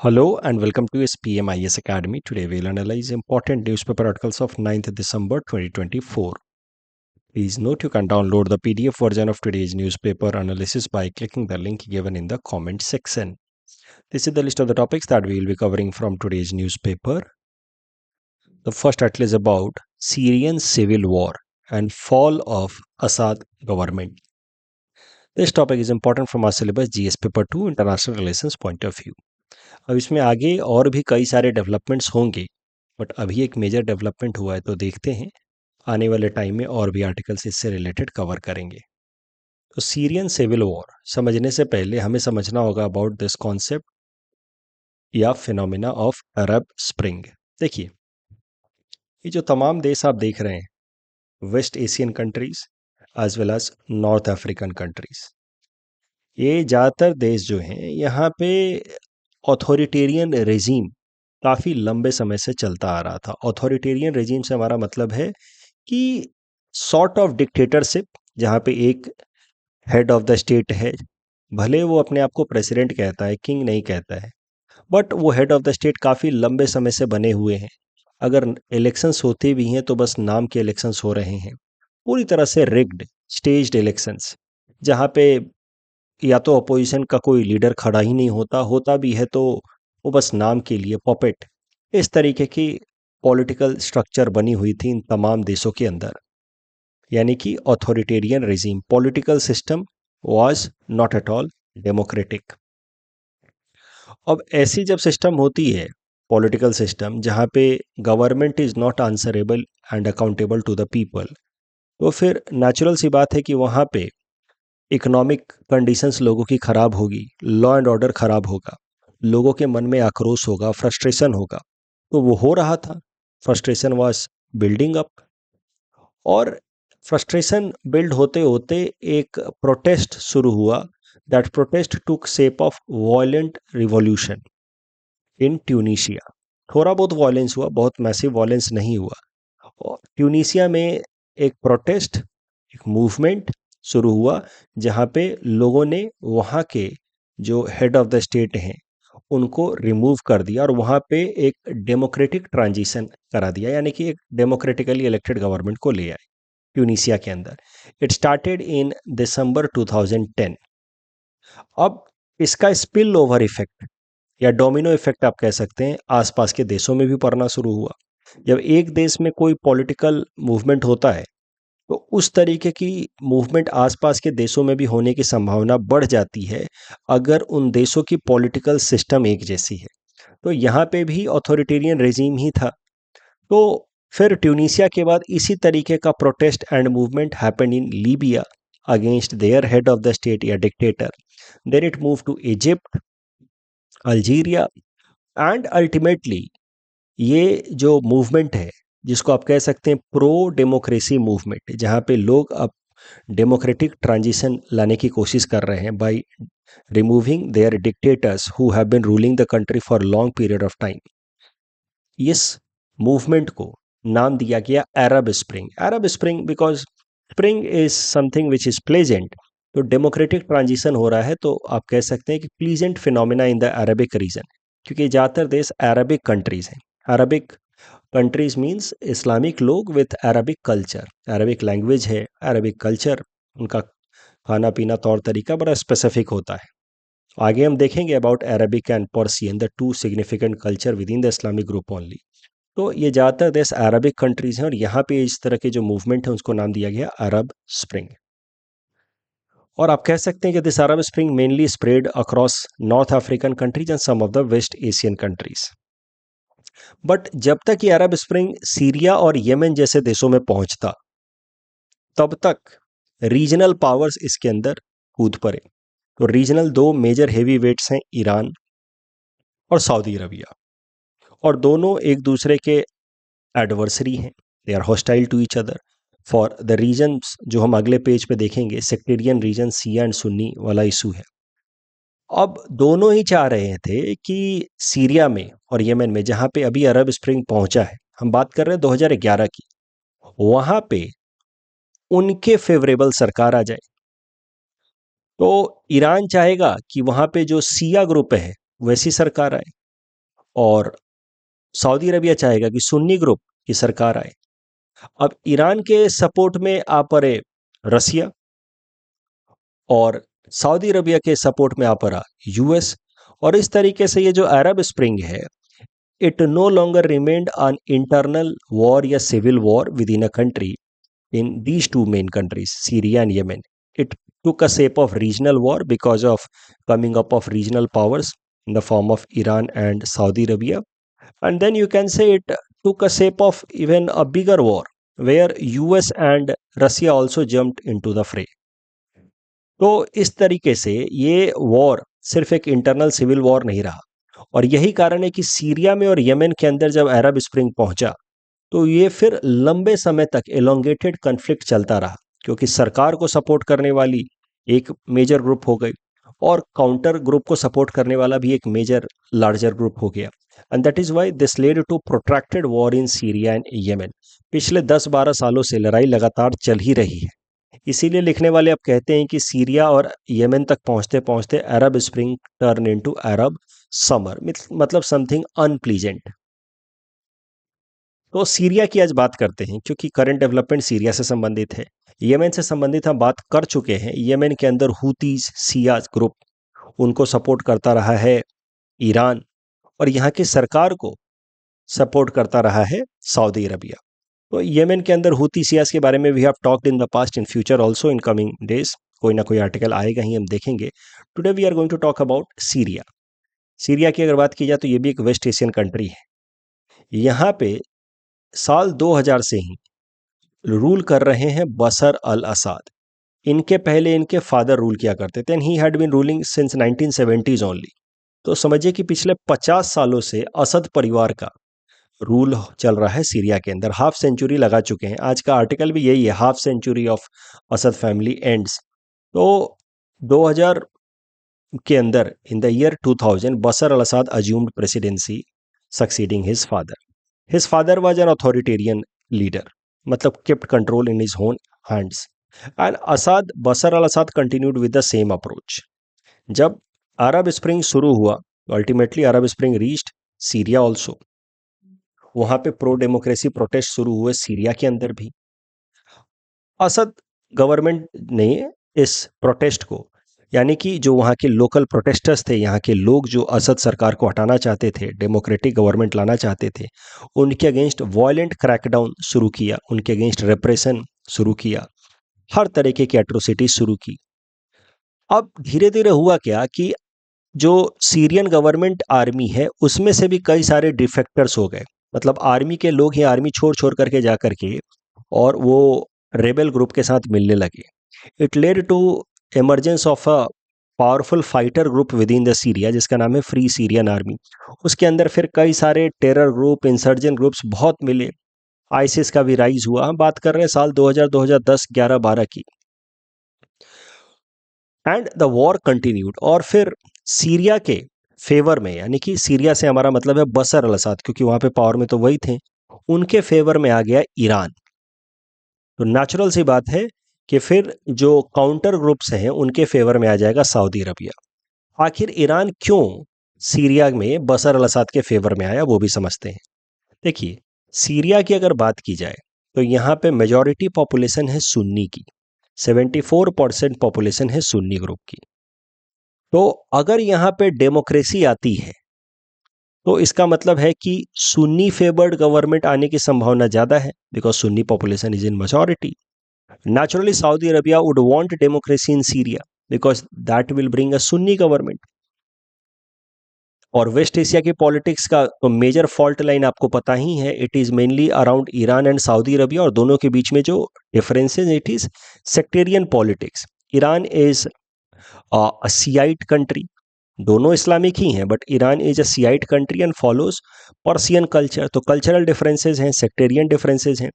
Hello and welcome to SPM IS Academy. Today we'll analyze important newspaper articles of 9th December 2024. Please note you can download the PDF version of today's newspaper analysis by clicking the link given in the comment section. This is the list of the topics that we will be covering from today's newspaper. The first article is about Syrian civil war and fall of Assad government. This topic is important from our syllabus GS paper 2 international relations point of view. अब इसमें आगे और भी कई सारे developments होंगे, but अभी एक मेजर डेवलपमेंट हुआ है तो देखते हैं आने वाले टाइम में और भी आर्टिकल्स इससे रिलेटेड कवर करेंगे। तो सीरियन सिविल वॉर समझने से पहले हमें समझना होगा अबाउट दिस कॉन्सेप्ट या फिनोमिना ऑफ अरब स्प्रिंग। देखिए, ये जो तमाम देश आप देख रहे हैं, West Asian countries as well as North African countries, ये ज़्यादातर देश जो हैं यहाँ पे ऑथोरिटेरियन रेजीम काफ़ी लंबे समय से चलता आ रहा था। ऑथोरिटेरियन रेजीम से हमारा मतलब है कि सॉर्ट ऑफ डिक्टेटरशिप, जहाँ पे एक हेड ऑफ द स्टेट है, भले वो अपने आप को प्रेसिडेंट कहता है, किंग नहीं कहता है, बट वो हेड ऑफ द स्टेट काफ़ी लंबे समय से बने हुए हैं। अगर इलेक्शंस होते भी हैं तो बस नाम के इलेक्शंस हो रहे हैं, पूरी तरह से रिग्ड स्टेज्ड इलेक्शंस, जहाँ पे या तो अपोजिशन का कोई लीडर खड़ा ही नहीं होता, होता भी है तो वो बस नाम के लिए पॉपेट। इस तरीके की पॉलिटिकल स्ट्रक्चर बनी हुई थी इन तमाम देशों के अंदर, यानी कि authoritarian regime, political system was not at all democratic. अब ऐसी जब सिस्टम होती है, पॉलिटिकल सिस्टम जहाँ पे government is not answerable and accountable to the people, तो फिर नेचुरल सी बात है कि वहाँ पे इकोनॉमिक कंडीशंस लोगों की ख़राब होगी, लॉ एंड ऑर्डर ख़राब होगा, लोगों के मन में आक्रोश होगा, फ्रस्ट्रेशन होगा। तो वो हो रहा था, फ्रस्ट्रेशन वाज बिल्डिंग अप, और फ्रस्ट्रेशन बिल्ड होते होते एक प्रोटेस्ट शुरू हुआ। That protest took shape of violent revolution in Tunisia. थोड़ा बहुत वायलेंस हुआ, बहुत मैसिव वायलेंस नहीं हुआ। और ट्यूनीशिया में एक प्रोटेस्ट, एक मूवमेंट शुरू हुआ, जहाँ पे लोगों ने वहाँ के जो हेड ऑफ द स्टेट हैं उनको रिमूव कर दिया और वहाँ पे एक डेमोक्रेटिक ट्रांजिशन करा दिया, यानी कि एक डेमोक्रेटिकली इलेक्टेड गवर्नमेंट को ले आए ट्यूनीशिया के अंदर। इट स्टार्टेड इन दिसंबर 2010। अब इसका स्पिल ओवर इफेक्ट या डोमिनो इफेक्ट आप कह सकते हैं, आसपास के देशों में भी पड़ना शुरू हुआ। जब एक देश में कोई पॉलिटिकल मूवमेंट होता है तो उस तरीके की मूवमेंट आसपास के देशों में भी होने की संभावना बढ़ जाती है, अगर उन देशों की पॉलिटिकल सिस्टम एक जैसी है। तो यहाँ पे भी ऑथोरिटेरियन रेजीम ही था। तो फिर ट्यूनीशिया के बाद इसी तरीके का protest and movement happened in Libya against their head of the state या dictator. Then it move to Egypt, Algeria, and ultimately ये जो मूवमेंट है, जिसको आप कह सकते हैं प्रो डेमोक्रेसी मूवमेंट, जहाँ पे लोग अब डेमोक्रेटिक ट्रांजिशन लाने की कोशिश कर रहे हैं by removing their dictators who have been ruling the country for long period of time. इस मूवमेंट को नाम दिया गया Arab spring. Arab spring because spring is something which is pleasant. तो डेमोक्रेटिक ट्रांजिशन हो रहा है, तो आप कह सकते हैं कि pleasant phenomena in the Arabic region, क्योंकि ज़्यादातर देश अरबिक कंट्रीज हैं। अरबिक कंट्रीज मीन्स इस्लामिक लोग with Arabic culture, Arabic language है, अरबिक कल्चर, उनका खाना पीना तौर तरीका बड़ा स्पेसिफिक होता है। आगे हम देखेंगे about Arabic and Persian, the two significant culture with in the Islamic group only. तो ये ज़्यादातर देश अरबिक कंट्रीज हैं और यहाँ पे इस तरह के जो मूवमेंट है उसको नाम दिया गया अरब स्प्रिंग। और आप कह सकते हैं कि this Arab spring mainly spread across North African countries and some of the West Asian countries. But जब तक ये अरब स्प्रिंग सीरिया और यमन जैसे देशों में पहुंचता, तब तक रीजनल पावर्स इसके अंदर कूद पड़े। तो रीजनल दो मेजर हेवी वेट्स हैं, ईरान और सऊदी अरबिया, और दोनों एक दूसरे के एडवर्सरी हैं, they are hostile to each other for the reasons जो हम अगले पेज पे देखेंगे। Sectarian reason Shia and Sunni वाला इशू है। अब दोनों ही चाह रहे थे कि सीरिया में और यमन में, जहाँ पे अभी अरब स्प्रिंग पहुंचा है, हम बात कर रहे हैं 2011 की, वहाँ पे उनके फेवरेबल सरकार आ जाए। तो ईरान चाहेगा कि वहाँ पे जो शिया ग्रुप है वैसी सरकार आए, और सऊदी अरबिया चाहेगा कि सुन्नी ग्रुप की सरकार आए। अब ईरान के सपोर्ट में आ पड़े रसिया, और सऊदी अरबिया के सपोर्ट में आ पड़ा यूएस। और इस तरीके से ये जो अरब स्प्रिंग है, it no longer remained an internal war या civil war within a country in these two main countries, Syria and Yemen. It took a shape of regional war because of coming up of regional powers in the form of Iran and Saudi Arabia. And then you can say it took a shape of even a bigger war where US and Russia also jumped into the fray. तो इस तरीके से ये war सिर्फ एक internal civil war नहीं रहा, और यही कारण है कि सीरिया में और यमेन के अंदर जब अरब स्प्रिंग पहुंचा तो ये फिर लंबे समय तक एलोंगेटेड कन्फ्लिक्ट चलता रहा, क्योंकि सरकार को सपोर्ट करने वाली एक मेजर ग्रुप हो गई और काउंटर ग्रुप को सपोर्ट करने वाला भी एक मेजर लार्जर ग्रुप हो गया। And that is why this led to protracted war in Syria and Yemen. पिछले 10-12 सालों से लड़ाई लगातार चल ही रही है। इसीलिए लिखने वाले अब कहते हैं कि सीरिया और येमेन तक पहुंचते पहुंचते अरब स्प्रिंग टर्न इनटू अरब समर, मतलब समथिंग अनप्लीजेंट। तो सीरिया की आज बात करते हैं, क्योंकि करंट डेवलपमेंट सीरिया से संबंधित है। येमेन से संबंधित हम बात कर चुके हैं। येमेन के अंदर हुतीज सियाज ग्रुप, उनको सपोर्ट करता रहा है ईरान, और यहाँ की सरकार को सपोर्ट करता रहा है सऊदी अरबिया। तो येमेन के अंदर हुती सियाज के बारे में we have talked in the past, in future also, in coming days कोई ना कोई आर्टिकल आएगा ही, हम देखेंगे। Today we are going to talk about Syria. Syria की अगर बात की जाए तो ये भी एक वेस्ट एशियन कंट्री है। यहाँ पे साल 2000 से ही रूल कर रहे हैं बशर अल असाद। इनके पहले इनके फादर रूल किया करते थे, and he had been ruling since 1970s only. तो समझिए कि पिछले 50 सालों से असद परिवार का रूल चल रहा है सीरिया के अंदर। हाफ सेंचुरी लगा चुके हैं। आज का आर्टिकल भी यही है, half century of Assad family ends. तो 2000 के अंदर in the year 2000 Bashar al Assad assumed presidency succeeding his father. His father was an authoritarian leader, मतलब kept control in his own hands. And Bashar al-Assad continued with the same approach. जब अरब spring शुरू हुआ, ultimately अरब spring reached Syria also. वहां पे pro democracy protest शुरू हुए Syria के अंदर भी। असद गवर्नमेंट ने इस प्रोटेस्ट को, यानी कि जो वहाँ के लोकल प्रोटेस्टर्स थे, यहाँ के लोग जो असद सरकार को हटाना चाहते थे, डेमोक्रेटिक गवर्नमेंट लाना चाहते थे, उनके अगेंस्ट वायलेंट क्रैकडाउन शुरू किया, उनके अगेंस्ट रेप्रेशन शुरू किया, हर तरीके की एट्रोसिटी शुरू की। अब धीरे धीरे हुआ क्या कि जो सीरियन गवर्नमेंट आर्मी है उसमें से भी कई सारे डिफेक्टर्स हो गए, मतलब आर्मी के लोग ही आर्मी छोड़ छोड़ करके जा करके और वो रेबल ग्रुप के साथ मिलने लगे। It led to emergence of a powerful fighter group within the Syria, जिसका नाम है फ्री सीरियन आर्मी। उसके अंदर फिर कई सारे टेरर ग्रुप, इंसर्जेंट ग्रुप्स बहुत मिले। आईसिस का भी राइज हुआ। हम बात कर रहे हैं साल 2000, 2010, 11, 12 की। And the war continued. और फिर सीरिया के फेवर में, यानी कि सीरिया से हमारा मतलब है बशर अल असाद, क्योंकि वहां पे पावर में तो वही थे, उनके फेवर में आ गया ईरान। तो नेचुरल सी बात है कि फिर जो काउंटर ग्रुप्स हैं उनके फेवर में आ जाएगा सऊदी अरबिया। आखिर ईरान क्यों सीरिया में बशर अल असाद के फेवर में आया, वो भी समझते हैं। देखिए, सीरिया की अगर बात की जाए तो यहाँ पे मेजॉरिटी पॉपुलेशन है सुन्नी की, 74% पॉपुलेशन है सुन्नी ग्रुप की। तो अगर यहाँ पे डेमोक्रेसी आती है तो इसका मतलब है कि सुन्नी फेवर्ड गवर्नमेंट आने की संभावना ज़्यादा है, because Sunni population is in majority. Naturally, Saudi Arabia would want democracy in Syria because that will bring a Sunni government. और वेस्ट एशिया की पॉलिटिक्स का तो मेजर फॉल्ट लाइन आपको पता ही है, it is mainly around Iran and Saudi Arabia, और दोनों के बीच में जो differences, it is sectarian politics. Iran is a Shiite country, दोनों इस्लामिक ही हैं, but Iran is a Shiite country and follows Persian culture. तो कल्चरल डिफरेंसेस हैं, सेक्टेरियन डिफरेंसेस हैं।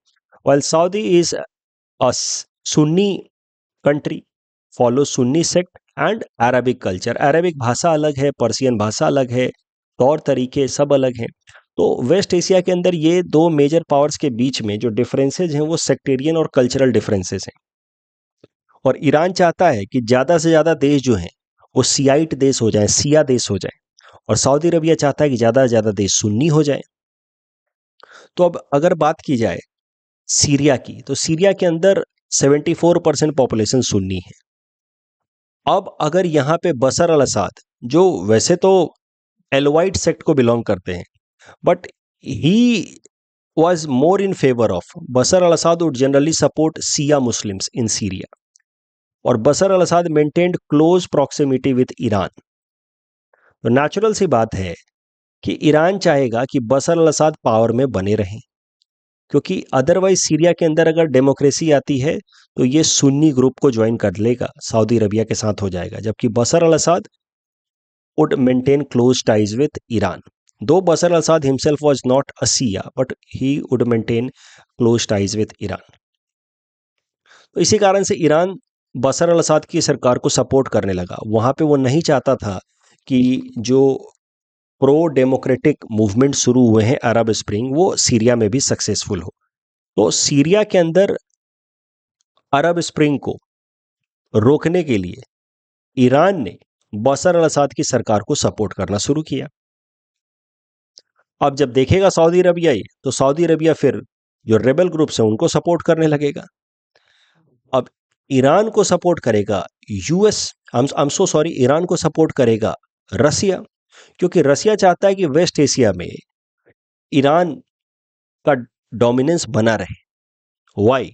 while Saudi is a Sunni country, follow Sunni sect and Arabic culture. Arabic भाषा अलग है, Persian भाषा अलग है, तौर तरीके सब अलग हैं। तो वेस्ट एशिया के अंदर ये दो मेजर पावर्स के बीच में जो डिफरेंसेज हैं वो सेक्टेरियन और कल्चरल डिफरेंसेस हैं। और ईरान चाहता है कि ज़्यादा से ज़्यादा देश जो हैं वो सियाइट देश हो जाए, सिया देश हो जाए, और सऊदी अरबिया चाहता है कि ज़्यादा से ज़्यादा देश सुन्नी हो जाए। तो अब अगर बात की जाए सीरिया की, तो सीरिया के अंदर 74% पॉपुलेशन सुन्नी है। अब अगर यहाँ पे बशर अल असाद, जो वैसे तो एलवाइट सेक्ट को बिलोंग करते हैं, but he was more in favor of Bashar al-Assad would generally support Shia Muslims in Syria, और Bashar al Assad maintained close proximity with Iran. तो नेचुरल सी बात है कि ईरान चाहेगा कि बशर अल असाद पावर में बने रहें, क्योंकि अदरवाइज सीरिया के अंदर अगर डेमोक्रेसी आती है तो ये सुन्नी ग्रुप को ज्वाइन कर लेगा, सऊदी अरबिया के साथ हो जाएगा, जबकि बशर al Asad would maintain close ties with Iran. Though Bashar al-Assad himself was not a Shia, but he would maintain close ties with Iran. तो इसी कारण से ईरान बशर अल-असाद की सरकार को सपोर्ट करने लगा। वहाँ पे वो नहीं चाहता था कि जो प्रो डेमोक्रेटिक मूवमेंट शुरू हुए हैं अरब स्प्रिंग, वो सीरिया में भी सक्सेसफुल हो। तो सीरिया के अंदर अरब स्प्रिंग को रोकने के लिए ईरान ने बशर अल-असाद की सरकार को सपोर्ट करना शुरू किया। अब जब देखेगा सऊदी अरबिया ये, तो सऊदी अरबिया फिर जो रेबल ग्रुप्स हैं उनको सपोर्ट करने लगेगा। अब ईरान को सपोर्ट करेगा US, I am so sorry, Iran को सपोर्ट करेगा रसिया, क्योंकि रसिया चाहता है कि वेस्ट एशिया में ईरान का डोमिनेंस बना रहे। Why?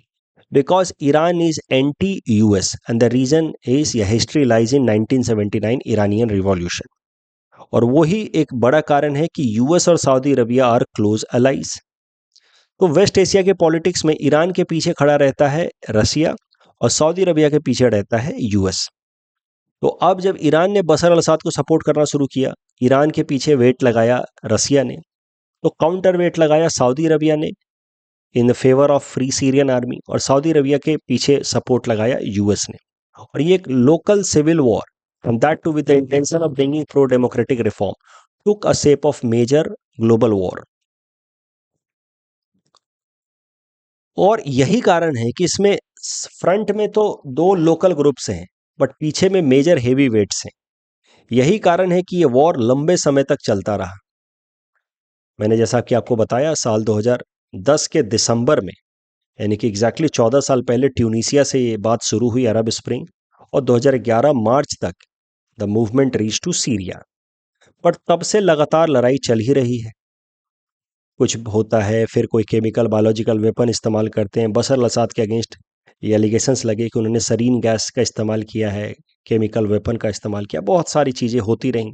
Because Iran is anti US and the reason is या history lies in 1979 Iranian revolution, और वही एक बड़ा कारण है कि यूएस और Saudi Arabia are close allies. तो वेस्ट एशिया के पॉलिटिक्स में ईरान के पीछे खड़ा रहता है रसिया और सऊदी अरबिया के पीछे रहता है यूएस। तो अब जब ईरान ने बशर अल-असाद को सपोर्ट करना शुरू किया, ईरान के पीछे वेट लगाया रसिया ने, तो काउंटर वेट लगाया सऊदी अरबिया ने in favour of Free Syrian Army, और सऊदी अरबिया के पीछे सपोर्ट लगाया यूएस ने। और ये एक local civil war, and that too with the intention of bringing pro-democratic reform, took a shape of major global war. और यही कारण है कि इसमें फ्रंट में तो दो लोकल ग्रुप्स हैं, बट पीछे में मेजर हेवी वेट्स हैं। यही कारण है कि ये वॉर लंबे समय तक चलता रहा। मैंने जैसा कि आपको बताया, साल 2010 के दिसंबर में, यानी कि एग्जैक्टली 14 साल पहले ट्यूनीसिया से ये बात शुरू हुई अरब स्प्रिंग, और 2011 मार्च तक the movement reach to Syria. पर तब से लगातार लड़ाई चल ही रही है। कुछ होता है, फिर कोई केमिकल बायोलॉजिकल वेपन इस्तेमाल करते हैं। बशर अल-असाद के अगेंस्ट ये एलिगेशंस लगे कि उन्होंने सरीन गैस का इस्तेमाल किया है, केमिकल वेपन का इस्तेमाल किया, बहुत सारी चीज़ें होती रहीं।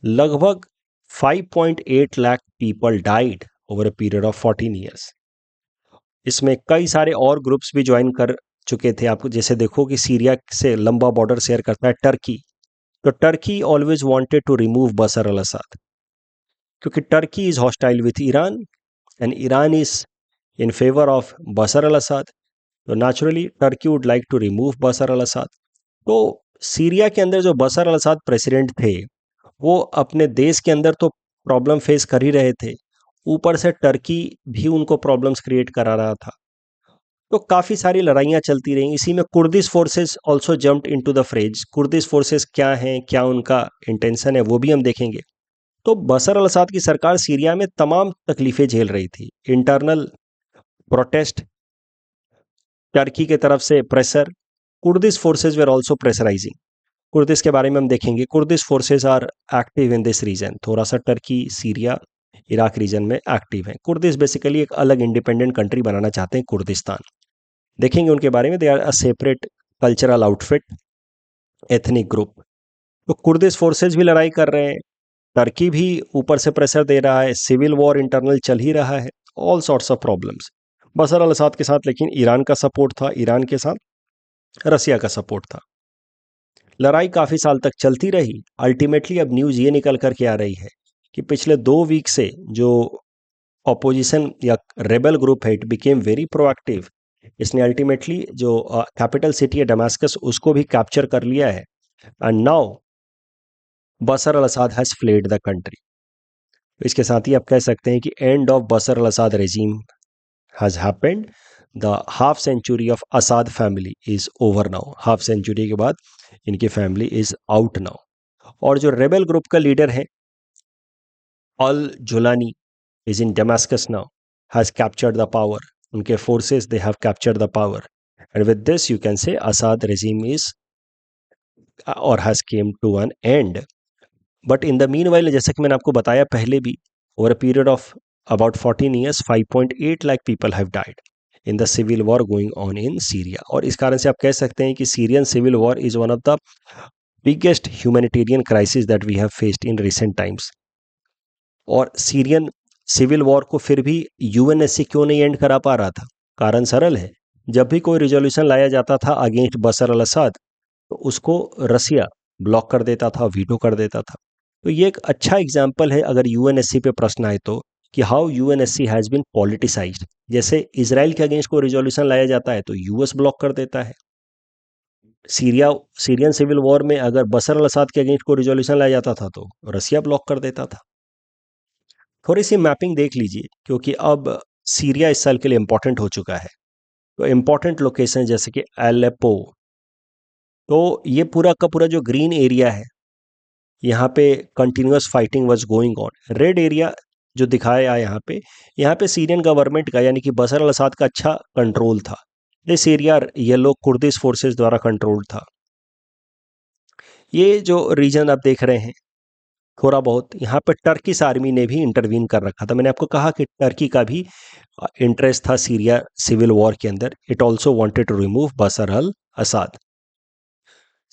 लगभग 5.8 lakh people died over a period of 14 years. इसमें कई सारे और ग्रुप्स भी ज्वाइन कर चुके थे। आपको जैसे देखो कि सीरिया से लंबा बॉर्डर शेयर करता है टर्की, तो Turkey always wanted to remove Bashar al Assad, क्योंकि Turkey is hostile with Iran and Iran is in favour of Bashar al Assad, तो naturally Turkey would like to remove Bashar al Assad. तो Syria के अंदर जो बशर अल-असाद president थे, वो अपने देश के अंदर तो प्रॉब्लम फेस कर ही रहे थे, ऊपर से टर्की भी उनको प्रॉब्लम्स क्रिएट करा रहा था। तो काफ़ी सारी लड़ाइयाँ चलती रहीं। इसी में Kurdish forces also jumped into the phrase. Kurdish forces क्या हैं, क्या उनका इंटेंशन है, वो भी हम देखेंगे। तो बशर अल-असाद की सरकार सीरिया में तमाम तकलीफें झेल रही थी। इंटरनल प्रोटेस्ट, टर्की के तरफ से pressure, Kurdish forces were also pressurising. Kurdish के बारे में हम देखेंगे। Kurdish forces are active in this region, थोड़ा सा टर्की, सीरिया, इराक रीजन में एक्टिव हैं। कुर्दिश बेसिकली एक अलग इंडिपेंडेंट कंट्री बनाना चाहते हैं, कुर्दिस्तान। देखेंगे उनके बारे में। They are a separate cultural outfit, ethnic group. तो कुर्दिश फोर्सेस भी लड़ाई कर रहे हैं, टर्की भी ऊपर से प्रेशर दे रहा है, सिविल वॉर इंटरनल चल ही रहा है, ऑल सॉर्ट्स ऑफ प्रॉब्लम्स। बशर अल-असाद के साथ लेकिन ईरान का सपोर्ट था, ईरान के साथ रसिया का सपोर्ट था। लड़ाई काफ़ी साल तक चलती रही। अल्टीमेटली अब न्यूज़ ये निकल कर के आ रही है कि पिछले 2 वीक से जो ऑपोजिशन या रेबल ग्रुप है, इट बिकेम वेरी प्रोएक्टिव। इसने अल्टीमेटली जो कैपिटल सिटी है डमास्कस, उसको भी कैप्चर कर लिया है, and now Bashar al Assad has fled the country. इसके साथ ही आप कह सकते हैं कि end of Bashar al Assad regime has happened. The half century of Assad family is over now. Half century के बाद इनकी फैमिली इज़ आउट नाउ। और जो रेबल ग्रुप का लीडर है अल Jolani is in Damascus now, has captured the power. उनके forces they have captured the power, and with this you can say Assad regime is or has came to an end. But in the meanwhile, जैसा कि मैंने आपको बताया पहले भी, over a period of about 14 years, 5.8 lakh people have died in the civil war going on in Syria. और इस कारण से आप कह सकते हैं कि Syrian civil war is one of the biggest humanitarian crisis that we have faced in recent times. और सीरियन सिविल वॉर को फिर भी यूएनएससी क्यों नहीं एंड करा पा रहा था? कारण सरल है, जब भी कोई रिजोल्यूशन लाया जाता था अगेंस्ट बशर अल असद, तो उसको रसिया ब्लॉक कर देता था, वीटो कर देता था. तो ये एक अच्छा एग्जाम्पल है अगर यूएनएससी पे प्रश्न आए तो, कि how UNSC has been politicised. जैसे इसराइल के अगेंस्ट कोई रिजोल्यूशन लाया जाता है तो यूएस ब्लॉक कर देता है. सीरियन सिविल वॉर में अगर बशर अल असद के अगेंस्ट कोई रिजोल्यूशन लाया जाता था तो रसिया ब्लॉक कर देता था. थोड़ी सी मैपिंग देख लीजिए, क्योंकि अब सीरिया इस साल के लिए इंपॉर्टेंट हो चुका है. तो इंपॉर्टेंट लोकेशन जैसे कि एलेप्पो, तो ये पूरा का पूरा जो ग्रीन एरिया है, यहाँ पे continuous fighting was going on. Red area जो दिखाया है यहाँ पे सीरियन गवर्नमेंट का यानी कि बशर अल असद का अच्छा कंट्रोल था. This area yellow Kurdish forces द्वारा कंट्रोल था. ये जो रीजन आप देख रहे हैं, थोड़ा बहुत यहाँ पर टर्किश आर्मी ने भी इंटरवीन कर रखा था. मैंने आपको कहा कि टर्की का भी इंटरेस्ट था सीरिया सिविल वॉर के अंदर. It also wanted to remove Bashar al Assad.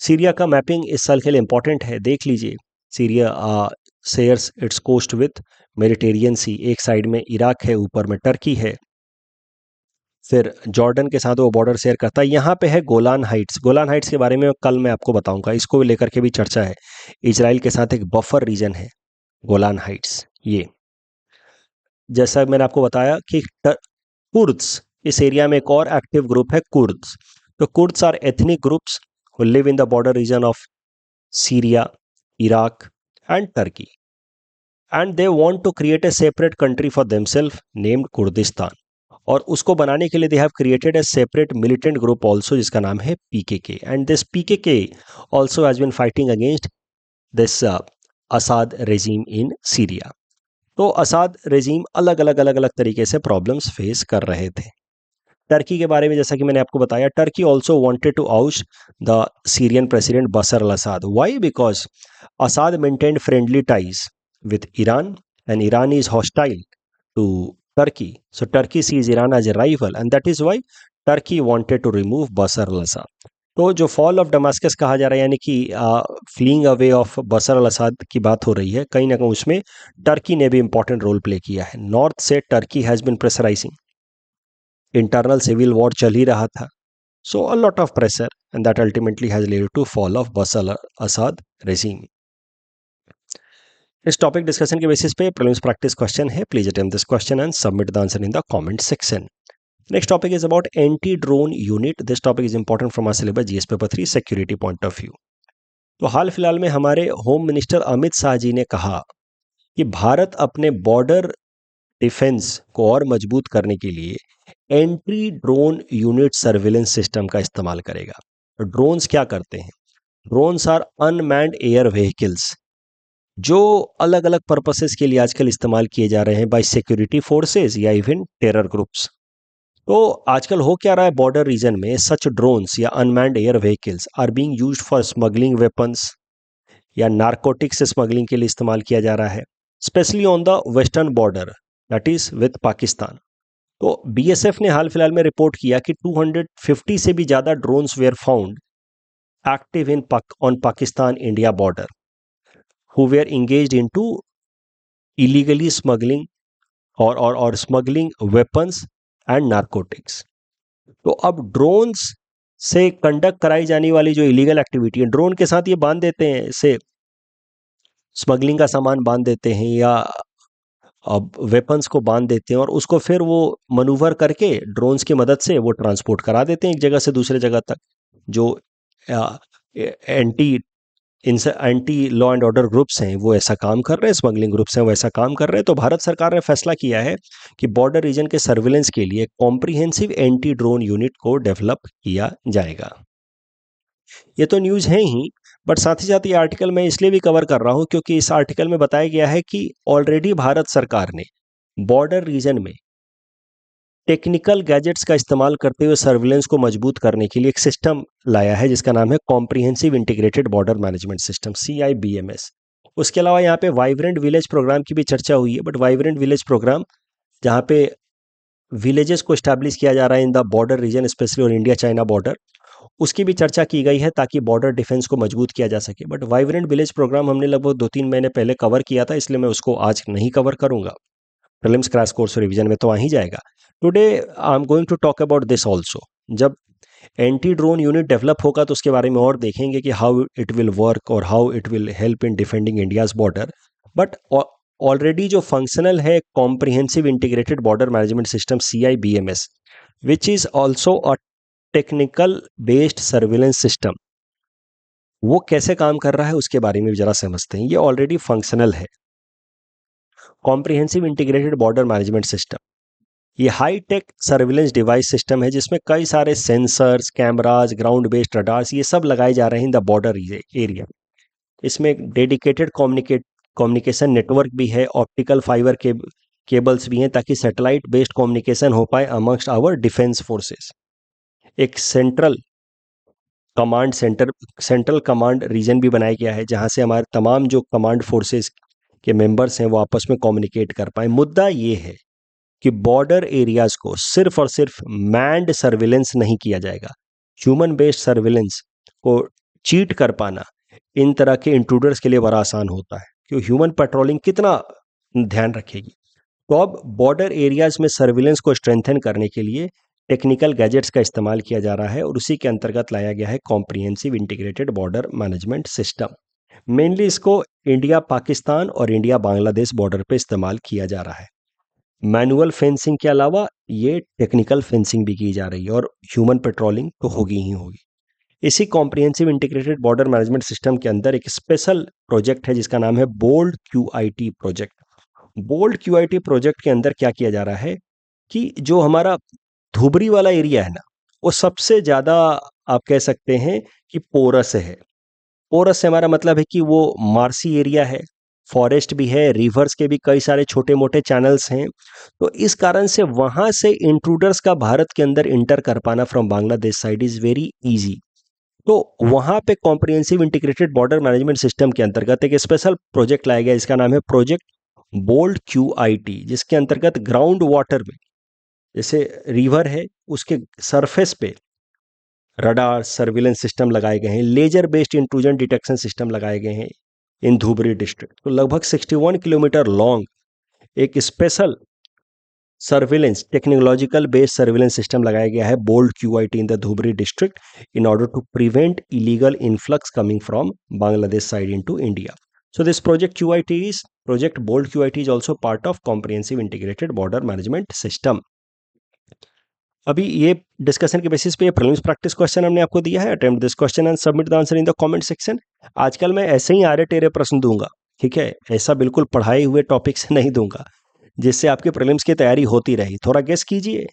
Syria का मैपिंग इस साल के लिए इंपॉर्टेंट है, देख लीजिए. Syria shares its coast with Mediterranean sea. एक साइड में इराक है, ऊपर में टर्की है, फिर जॉर्डन के साथ वो बॉर्डर शेयर करता है. यहाँ पे है गोलान हाइट्स. गोलान हाइट्स के बारे में कल मैं आपको बताऊंगा, इसको लेकर के भी चर्चा है. इजराइल के साथ एक बफर रीजन है गोलान हाइट्स. ये जैसा मैंने आपको बताया कि कुर्द्स, इस एरिया में एक और एक्टिव ग्रुप है कुर्द्स. तो Kurds are ethnic groups who live in the border region of Syria, Iraq and Turkey, and they want to create a separate country for themselves named Kurdistan. और उसको बनाने के लिए they have created a separate militant group also जिसका नाम है PKK, and this PKK also has been fighting against this Assad regime in Syria. तो असाद regime अलग अलग तरीके से प्रॉब्लम्स फेस कर रहे थे. टर्की के बारे में जैसा कि मैंने आपको बताया, Turkey also wanted to oust the Syrian president Bashar al Assad. Why? Because Assad maintained friendly ties with Iran and Iran is hostile to Turkey. So Turkey sees Iran as a rival and that is why Turkey wanted to remove Bashar al Assad. तो जो fall of Damascus कहा जा रहा है, यानी कि fleeing away of Bashar al Asad की बात हो रही है, कहीं ना कहीं उसमें टर्की ने भी इंपॉर्टेंट रोल प्ले किया है. नॉर्थ से Turkey has been pressurising. Internal civil war चल ही रहा था. So a lot of pressure and that ultimately has led to fall of Bashar al Assad regime. इस टॉपिक डिस्कशन के बेसिस पे प्रीलिम्स प्रैक्टिस क्वेश्चन है. Please attempt this question and submit the answer in the comment section. Next topic is about anti-drone unit. This topic is important from our syllabus GS paper 3 security point of view. तो हाल फिलहाल में हमारे home minister Amit Shah ji ने कहा कि भारत अपने border defence को और मजबूत करने के लिए anti drone unit surveillance system का इस्तेमाल करेगा. ड्रोन्स क्या करते हैं? Drones are unmanned air vehicles जो अलग अलग पर्पसेस के लिए आजकल इस्तेमाल किए जा रहे हैं बाय सिक्योरिटी फोर्सेस या इवन टेरर ग्रुप्स. तो आजकल हो क्या रहा है बॉर्डर रीजन में, सच ड्रोन्स या unmanned air vehicles are being used for smuggling weapons या नारकोटिक्स स्मगलिंग के लिए इस्तेमाल किया जा रहा है, specially on the western border that is with Pakistan. तो बीएसएफ ने हाल फिलहाल में रिपोर्ट किया कि 250 से भी ज़्यादा drones were found active in on Pakistan India border who were engaged into illegally smuggling और स्मगलिंग वेपन्स एंड नारकोटिक्स. तो अब ड्रोन्स से कंडक्ट कराई जाने वाली जो इलीगल एक्टिविटी है, ड्रोन के साथ ये बांध देते हैं, से स्मगलिंग का सामान बांध देते हैं या वेपन्स को बांध देते हैं और उसको फिर वो मनूवर करके ड्रोन्स की मदद से वो ट्रांसपोर्ट करा देते हैं एक जगह से दूसरे जगह तक. जो anti law and order groups हैं वो ऐसा काम कर रहे हैं, स्मगलिंग ग्रुप्स हैं वो ऐसा काम कर रहे हैं. तो भारत सरकार ने फैसला किया है कि बॉर्डर रीजन के सर्विलेंस के लिए कॉम्प्रिहेंसिव एंटी ड्रोन यूनिट को डेवलप किया जाएगा. ये तो न्यूज़ है ही, बट साथ ही साथ ये आर्टिकल मैं इसलिए भी कवर कर रहा हूँ क्योंकि इस आर्टिकल में बताया गया है कि ऑलरेडी भारत सरकार ने बॉर्डर रीजन में टेक्निकल गैजेट्स का इस्तेमाल करते हुए सर्विलेंस को मजबूत करने के लिए एक सिस्टम लाया है जिसका नाम है comprehensive integrated border management system, CIBMS। उसके अलावा यहाँ पे वाइब्रेंट विलेज प्रोग्राम की भी चर्चा हुई है, बट वाइब्रेंट विलेज प्रोग्राम जहाँ पे विलेजेस को स्टैब्लिश किया जा रहा है in the border region specially और इंडिया चाइना बॉर्डर, उसकी भी चर्चा की गई है ताकि बॉर्डर डिफेंस को मजबूत किया जा सके। बट वाइब्रेंट विलेज प्रोग्राम हमने लगभग 2-3 महीने पहले कवर किया था, इसलिए मैं उसको आज नहीं कवर करूंगा। प्रीलिम्स क्रैश कोर्स रिवीजन में तो आ ही जाएगा। Today I am going to talk about this also. जब एंटी ड्रोन यूनिट डेवलप होगा तो उसके बारे में और देखेंगे कि हाउ इट विल वर्क और how it will help in defending India's border. But already जो फंक्शनल है comprehensive integrated border management system CIBMS, which is also a technical based surveillance system, वो कैसे काम कर रहा है उसके बारे में भी जरा समझते हैं। ये ऑलरेडी फंक्शनल है comprehensive integrated border management system. ये high tech surveillance device system है जिसमें कई सारे sensors, cameras, ground based radars ये सब लगाए जा रहे हैं इन द बॉर्डर एरिया। इसमें एक डेडिकेटेड कम्युनिकेशन नेटवर्क भी है, ऑप्टिकल फाइबर केबल्स भी हैं ताकि सैटेलाइट बेस्ड कम्युनिकेशन हो पाए अमंगस्ट आवर डिफेंस फोर्सेस। एक सेंट्रल कमांड रीजन भी बनाया गया है जहां से हमारे तमाम जो कमांड फोर्सेस के मेंबर्स हैं वो आपस में कम्युनिकेट कर पाए। मुद्दा ये है कि बॉर्डर एरियाज को सिर्फ और सिर्फ मैन्ड सर्विलेंस नहीं किया जाएगा, ह्यूमन बेस्ड सर्विलेंस को चीट कर पाना इन तरह के इंट्रूडर्स के लिए बड़ा आसान होता है कि ह्यूमन पेट्रोलिंग कितना ध्यान रखेगी। तो अब बॉर्डर एरियाज में सर्विलेंस को स्ट्रेंथन करने के लिए टेक्निकल गैजेट्स का इस्तेमाल किया जा रहा है और उसी के अंतर्गत लाया गया है comprehensive integrated border management system. Mainly इसको इंडिया पाकिस्तान और इंडिया बांग्लादेश बॉर्डर पे इस्तेमाल किया जा रहा है। मैनुअल फेंसिंग के अलावा ये टेक्निकल फेंसिंग भी की जा रही है और ह्यूमन पेट्रोलिंग तो होगी ही होगी। इसी comprehensive integrated border management system के अंदर एक स्पेशल प्रोजेक्ट है जिसका नाम है bold QIT project. Bold QIT project के अंदर क्या किया जा रहा है कि जो हमारा धुबरी वाला एरिया है ना, वो सबसे ज़्यादा आप कह सकते हैं कि पोरस है। पोरस से हमारा मतलब है कि वो मार्सी एरिया है, फॉरेस्ट भी है, रिवर्स के भी कई सारे छोटे मोटे चैनल्स हैं। तो इस कारण से वहाँ से इंट्रूडर्स का भारत के अंदर इंटर कर पाना from Bangladesh side is very easy. तो वहाँ पे comprehensive integrated border management system के अंतर्गत एक स्पेशल प्रोजेक्ट लाया गया इसका नाम है प्रोजेक्ट बोल्ड QIT, जिसके अंतर्गत ग्राउंड वाटर में जैसे रिवर है उसके सरफेस पे रडार सर्विलेंस सिस्टम लगाए गए हैं, laser based intrusion detection system लगाए गए हैं इन धुबरी डिस्ट्रिक्ट। तो लगभग 61 किलोमीटर लॉन्ग एक special surveillance technological based surveillance system लगाया गया है bold QIT in the Dhubri district in order to prevent illegal influx coming from Bangladesh side into India. So this project bold QIT is also part of comprehensive integrated border management system. अभी ये discussion के basis पे ये prelims practice question हमने आपको दिया है। Attempt this question and submit the answer in the comment section. आजकल मैं ऐसे ही आरे टेरे प्रश्न दूंगा, ठीक है, ऐसा बिल्कुल पढ़ाए हुए टॉपिक से नहीं दूंगा जिससे आपके प्रीलिम्स की तैयारी होती रही। थोड़ा गेस कीजिए,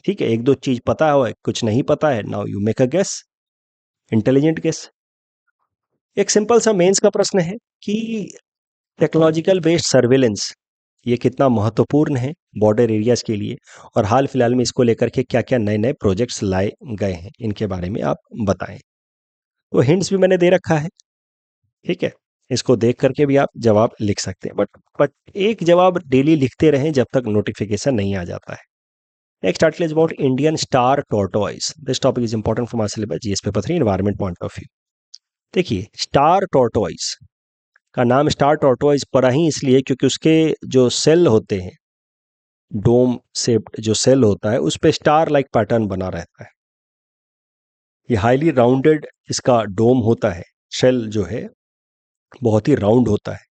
ठीक है, एक दो चीज पता है कुछ नहीं पता है, now you make a guess, intelligent guess. एक सिंपल सा मेंस का प्रश्न है कि टेक्नोलॉजिकल बेस्ड सर्विलेंस ये कितना महत्वपूर्ण है बॉर्डर एरियाज के लिए और हाल फिलहाल में इसको लेकर के क्या क्या नए नए प्रोजेक्ट्स लाए गए हैं, इनके बारे में आप बताएं। तो हिंट्स भी मैंने दे रखा है, ठीक है, इसको देख करके भी आप जवाब लिख सकते हैं, बट एक जवाब डेली लिखते रहें जब तक नोटिफिकेशन नहीं आ जाता है। Next article is about Indian star tortoise. This topic is important for my syllabus GS paper 3 environment point of view. देखिए, स्टार टॉर्टोइज का नाम स्टार टॉर्टोइज पड़ा ही इसलिए क्योंकि उसके जो सेल होते हैं, डोम शेप्ड जो सेल होता है उस पे स्टार लाइक पैटर्न बना रहता है। ये हाईली राउंडेड इसका डोम होता है, शेल जो है बहुत ही राउंड होता है।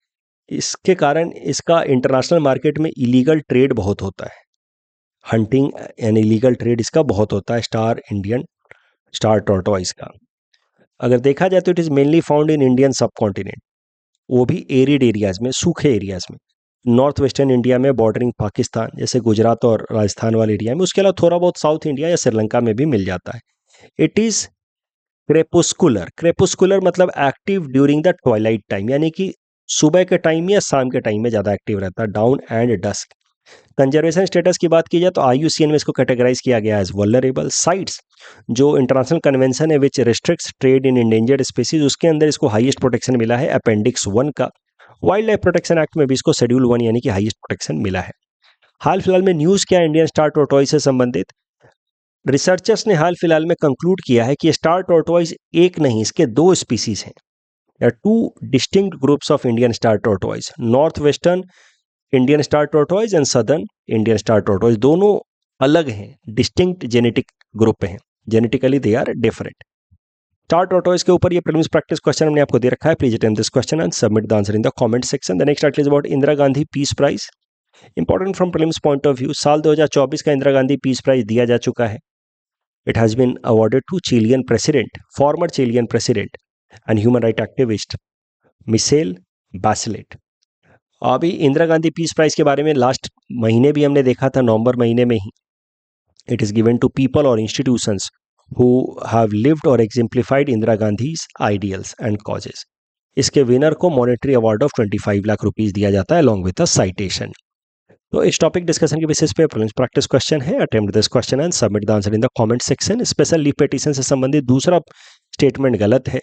इसके कारण इसका इंटरनेशनल मार्केट में इलीगल ट्रेड बहुत होता है, हंटिंग एंड इलीगल ट्रेड इसका बहुत होता है इंडियन स्टार टॉर्टोइज का। अगर देखा जाए तो it is mainly found in Indian सब कॉन्टिनेंट, वो भी एरिड एरियाज में, सूखे एरियाज में, नॉर्थ वेस्टर्न इंडिया में बॉर्डरिंग पाकिस्तान जैसे गुजरात और राजस्थान वाले एरिया में, उसके अलावा थोड़ा बहुत साउथ इंडिया या श्रीलंका में भी मिल जाता है। इट इज़ क्रेपुस्कुलर, क्रेपुस्कुलर मतलब active during the Twilight time, यानी कि सुबह के टाइम या शाम के टाइम में ज़्यादा एक्टिव रहता है, dawn and dusk. Conservation status की बात की जाए तो IUCN में इसको कैटेगराइज किया गया एज वल्नरेबल साइट्स। जो इंटरनेशनल कन्वेंशन है which restricts trade in endangered species, उसके अंदर इसको हाईएस्ट प्रोटेक्शन मिला है अपेंडिक्स 1 का। वाइल्ड लाइफ प्रोटेक्शन एक्ट में भी इसको शेड्यूल 1 यानी कि हाईएस्ट प्रोटेक्शन मिला है। हाल फिलहाल में न्यूज़ क्या इंडियन स्टार टॉर्टोइज से संबंधित, रिसर्चर्स ने हाल फिलहाल में कंक्लूड किया है कि स्टार टॉर्टोइज एक नहीं, इसके दो स्पीसीज हैं। There are two distinct groups of Indian star tortoise, northwestern Indian star tortoise and southern Indian star tortoise। दोनों अलग हैं, डिस्टिंक्ट जेनेटिक ग्रुप हैं, genetically they are different. Star tortoise के ऊपर ये प्रीलिम्स प्रैक्टिस क्वेश्चन हमने आपको दे रखा है। Please attempt this question and submit the answer in the comment section. The next article is about Indira Gandhi peace prize, important from prelims point of view. साल 2024 का इंदिरा गांधी पीस प्राइज दिया जा चुका है। It has been awarded to Chilean president, former Chilean president and human right activist Michelle Bachelet. अभी Indira Gandhi peace prize के बारे में लास्ट महीने भी हमने देखा था, नवंबर महीने में ही। It is given to people और इंस्टीट्यूशंस हु हैव लिव्ड और exemplified Indira Gandhi's ideals and causes. इसके विनर को monetary award of 25 lakh rupees दिया जाता है अलॉन्ग विद अ साइटेशन। तो इस टॉपिक डिस्कशन के बेसिस पे प्रीलिम्स प्रैक्टिस क्वेश्चन है। Attempt this question and submit the answer in the comment section. Special leave petition से संबंधित दूसरा स्टेटमेंट गलत है,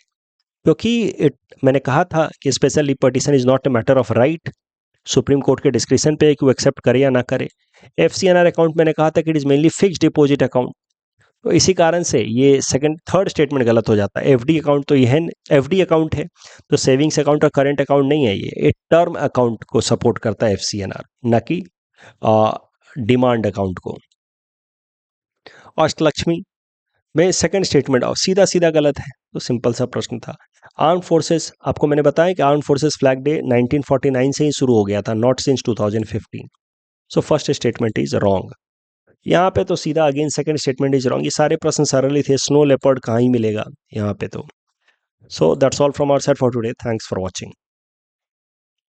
क्योंकि मैंने कहा था कि special leave petition is not a matter of right, supreme court के डिस्क्रिप्शन पे है कि वो एक्सेप्ट करे या ना करे। FCNR अकाउंट मैंने कहा था कि it is mainly fixed deposit account, तो इसी कारण से ये थर्ड स्टेटमेंट गलत हो जाता है। FD अकाउंट तो ये FD अकाउंट है, तो सेविंग्स अकाउंट और करंट अकाउंट नहीं है, ये टर्म अकाउंट को सपोर्ट करता है FCNR, ना कि डिमांड अकाउंट को। अष्टलक्ष्मी में सेकंड स्टेटमेंट सीधा सीधा गलत है, तो सिंपल सा प्रश्न था। आर्म फोर्सेस, आपको मैंने बताया कि आर्म फोर्सेस फ्लैग डे 1949 से ही शुरू हो गया था, not since 2015। So first statement is wrong. यहाँ पे तो सीधा again second statement is wrong. ये सारे प्रश्न सरल ही थे, स्नो लेपर्ड कहाँ ही मिलेगा यहाँ पे तो। So that's all from our side for today, thanks for watching.